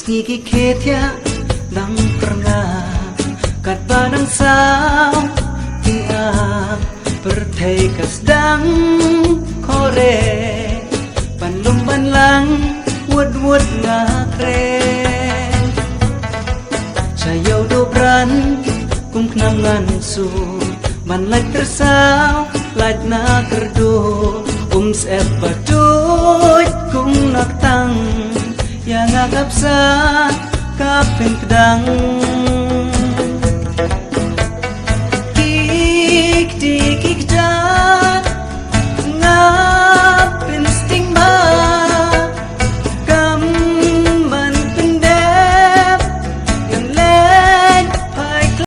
Niki ketya nang pernah kat banang sao tiap perthai kasdang kore panlum banlang wud ngakre sayaw dobran kum knangan su man like tersau like na kerdo sepatut kum naktang yang agap sa kaping kedang tik tik